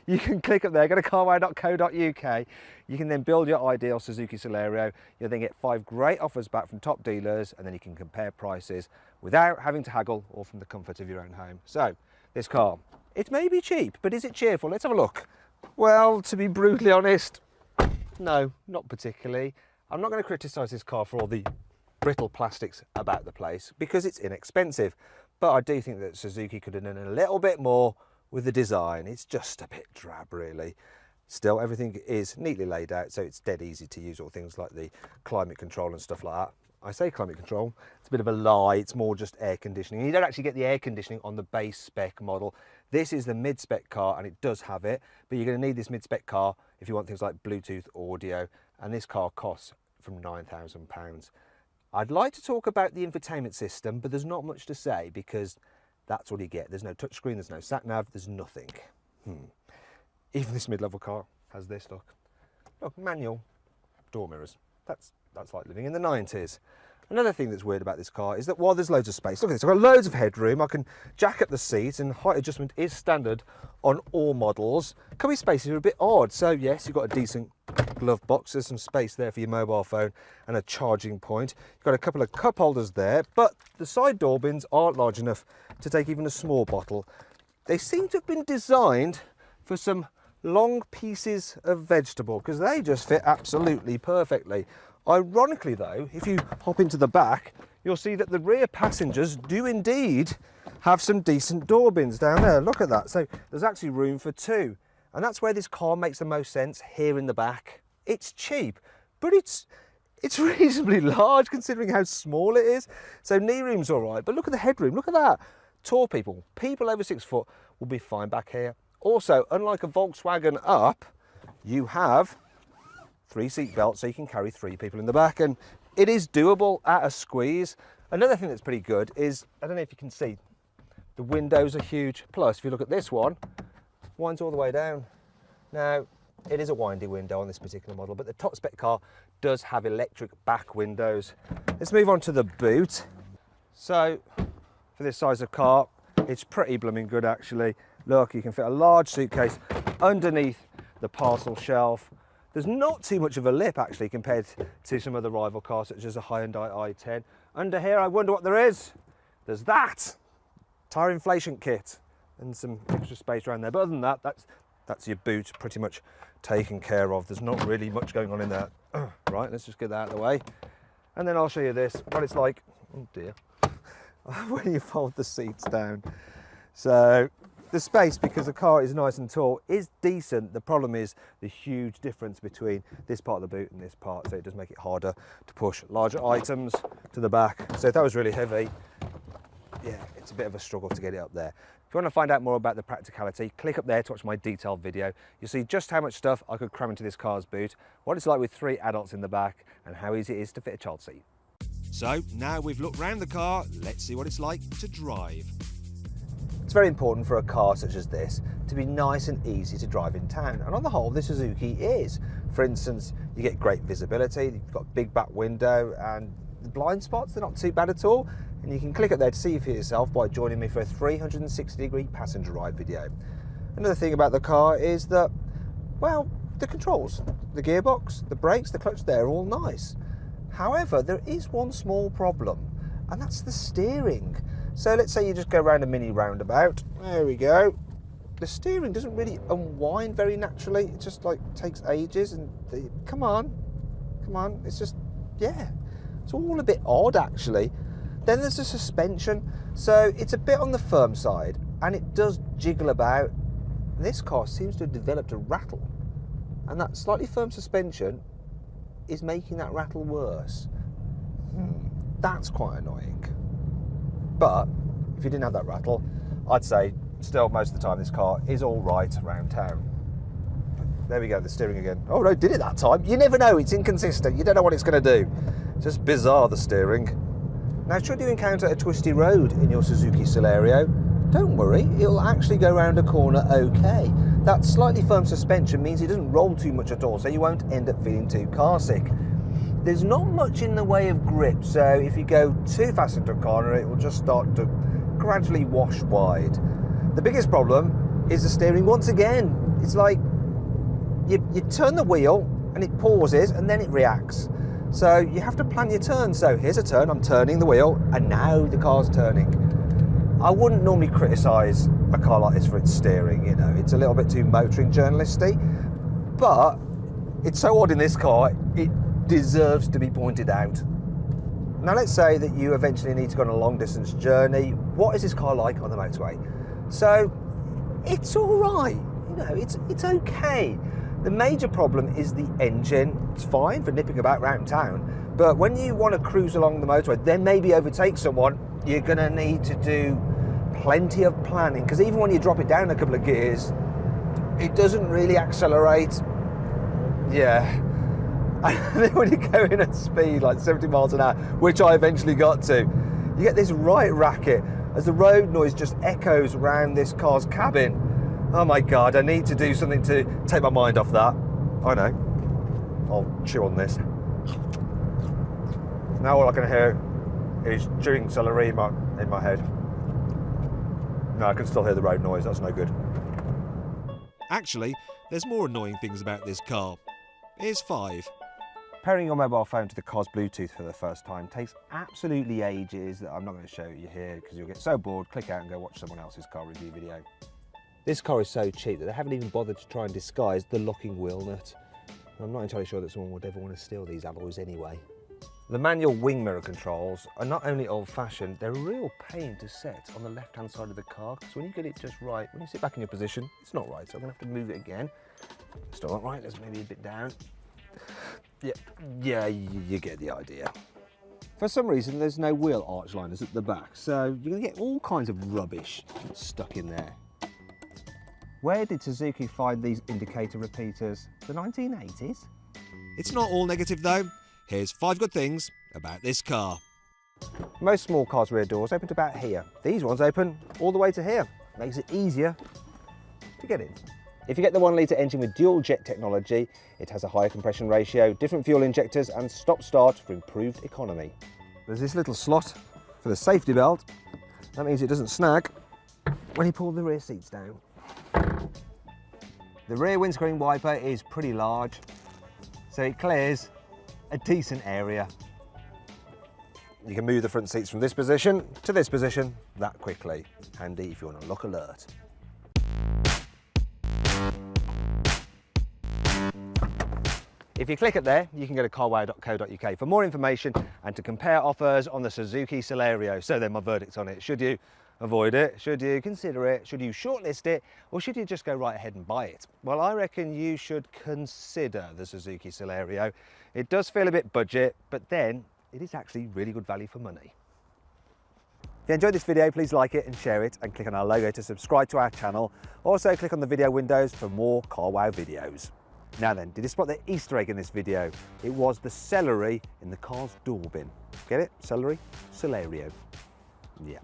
you can click up there, go to carwow.co.uk. You can then build your ideal Suzuki Celerio. You'll then get 5 great offers back from top dealers, and then you can compare prices without having to haggle, or from the comfort of your own home. So this car, it may be cheap, but is it cheerful? Let's have a look. Well, to be brutally honest, no, not particularly. I'm not going to criticise this car for all the brittle plastics about the place because it's inexpensive. But I do think that Suzuki could have done a little bit more with the design. It's just a bit drab, really. Still, everything is neatly laid out, so it's dead easy to use all things like the climate control and stuff like that. I say climate control, it's a bit of a lie. It's more just air conditioning. You don't actually get the air conditioning on the base spec model. This is the mid-spec car, and it does have it, but you're going to need this mid-spec car if you want things like Bluetooth audio, and this car costs from £9,000. I'd like to talk about the infotainment system, but there's not much to say because that's all you get. There's no touchscreen, there's no sat-nav, there's nothing. Even this mid-level car has this, look. Look, manual door mirrors. That's like living in the 90s. Another thing that's weird about this car is that while there's loads of space, look at this, I've got loads of headroom, I can jack up the seat, and height adjustment is standard on all models. Cubby spaces are a bit odd, so yes, you've got a decent glove box, there's some space there for your mobile phone and a charging point. You've got a couple of cup holders there, but the side door bins aren't large enough to take even a small bottle. They seem to have been designed for some long pieces of vegetable because they just fit absolutely perfectly. Ironically though, if you hop into the back, you'll see that the rear passengers do indeed have some decent door bins down there. Look at that. So there's actually room for 2. And that's where this car makes the most sense, here in the back. It's cheap, but it's reasonably large considering how small it is. So knee room's all right, but look at the headroom, look at that. Tall people over 6 foot will be fine back here. Also, unlike a Volkswagen Up, you have 3 seat belts, so you can carry 3 people in the back, and it is doable at a squeeze. Another thing that's pretty good is, I don't know if you can see, the windows are huge. Plus, if you look at this one, winds all the way down. Now, it is a windy window on this particular model, but the top spec car does have electric back windows. Let's move on to the boot. So, for this size of car, it's pretty blooming good actually. Look, you can fit a large suitcase underneath the parcel shelf. There's not too much of a lip actually compared to some other rival cars such as a Hyundai i10. Under here, I wonder what there is. There's that tyre inflation kit and some extra space around there. But other than that, that's your boot pretty much taken care of. There's not really much going on in there. Right, let's just get that out of the way. And then I'll show you this, what it's like, oh dear, when you fold the seats down. So the space, because the car is nice and tall, is decent. The problem is the huge difference between this part of the boot and this part, so it does make it harder to push larger items to the back. So if that was really heavy, yeah, it's a bit of a struggle to get it up there. If you want to find out more about the practicality, click up there to watch my detailed video. You'll see just how much stuff I could cram into this car's boot, what it's like with 3 adults in the back, and how easy it is to fit a child seat. So now we've looked round the car, let's see what it's like to drive. It's very important for a car such as this to be nice and easy to drive in town, and on the whole, the Suzuki is. For instance, you get great visibility, you've got a big back window, and the blind spots, they're not too bad at all. And you can click up there to see for yourself by joining me for a 360-degree passenger ride video. Another thing about the car is that, well, the controls, the gearbox, the brakes, the clutch, they're all nice. However, there is one small problem, and that's the steering. So let's say you just go around a mini roundabout. There we go. The steering doesn't really unwind very naturally. It just like takes ages, and come on, it's just, yeah, it's all a bit odd actually. Then there's the suspension, so it's a bit on the firm side and it does jiggle about. This car seems to have developed a rattle, and that slightly firm suspension is making that rattle worse. That's quite annoying. But if you didn't have that rattle, I'd say still most of the time this car is all right around town. There we go, the steering again. Oh no, did it that time? You never know, it's inconsistent, you don't know what it's going to do. It's just bizarre, the steering. Now, should you encounter a twisty road in your Suzuki Celerio, don't worry, it'll actually go around a corner okay. That slightly firm suspension means it doesn't roll too much at all, so you won't end up feeling too car sick. There's not much in the way of grip, so if you go too fast into a corner, it will just start to gradually wash wide. The biggest problem is the steering once again. it's like you turn the wheel and it pauses and then it reacts. So you have to plan your turn. So here's a turn, I'm turning the wheel, and now the car's turning. I wouldn't normally criticise a car like this for its steering, you know, it's a little bit too motoring journalisty, but it's so odd in this car, it deserves to be pointed out. Now let's say that you eventually need to go on a long distance journey. What is this car like on the motorway? So it's all right, you know, it's okay. The major problem is the engine. It's fine for nipping about around town, but when you want to cruise along the motorway, then maybe overtake someone, you're going to need to do plenty of planning, because even when you drop it down a couple of gears, it doesn't really accelerate. Yeah. And then when you go in at speed, like 70 miles an hour, which I eventually got to, you get this right racket as the road noise just echoes around this car's cabin. Oh my God, I need to do something to take my mind off that. I know. I'll chew on this. Now all I can hear is chewing celery in my head. No, I can still hear the road noise, that's no good. Actually, there's more annoying things about this car. Here's 5. Pairing your mobile phone to the car's Bluetooth for the first time takes absolutely ages that I'm not going to show you here because you'll get so bored, click out and go watch someone else's car review video. This car is so cheap that they haven't even bothered to try and disguise the locking wheel nut. I'm not entirely sure that someone would ever want to steal these alloys anyway. The manual wing mirror controls are not only old-fashioned, they're a real pain to set on the left-hand side of the car, because when you get it just right, when you sit back in your position, it's not right, so I'm going to have to move it again. Still not right, there's maybe a bit down. Yeah, you get the idea. For some reason, there's no wheel arch liners at the back, so you're going to get all kinds of rubbish stuck in there. Where did Suzuki find these indicator repeaters? The 1980s? It's not all negative though. Here's 5 good things about this car. Most small cars' rear doors open to about here. These ones open all the way to here. Makes it easier to get in. If you get the 1 litre engine with dual jet technology, it has a higher compression ratio, different fuel injectors and stop-start for improved economy. There's this little slot for the safety belt. That means it doesn't snag when you pull the rear seats down. The rear windscreen wiper is pretty large, so it clears a decent area. You can move the front seats from this position to this position that quickly. Handy if you want to look alert. If you click it there, you can go to carwow.co.uk for more information and to compare offers on the Suzuki Celerio. So then my verdict on it. Should you avoid it? Should you consider it? Should you shortlist it? Or should you just go right ahead and buy it? Well, I reckon you should consider the Suzuki Celerio. It does feel a bit budget, but then it is actually really good value for money. If you enjoyed this video, please like it and share it and click on our logo to subscribe to our channel. Also click on the video windows for more CarWow videos. Now then, did you spot the Easter egg in this video? It was the celery in the car's door bin. Get it? Celery? Celerio. Yeah.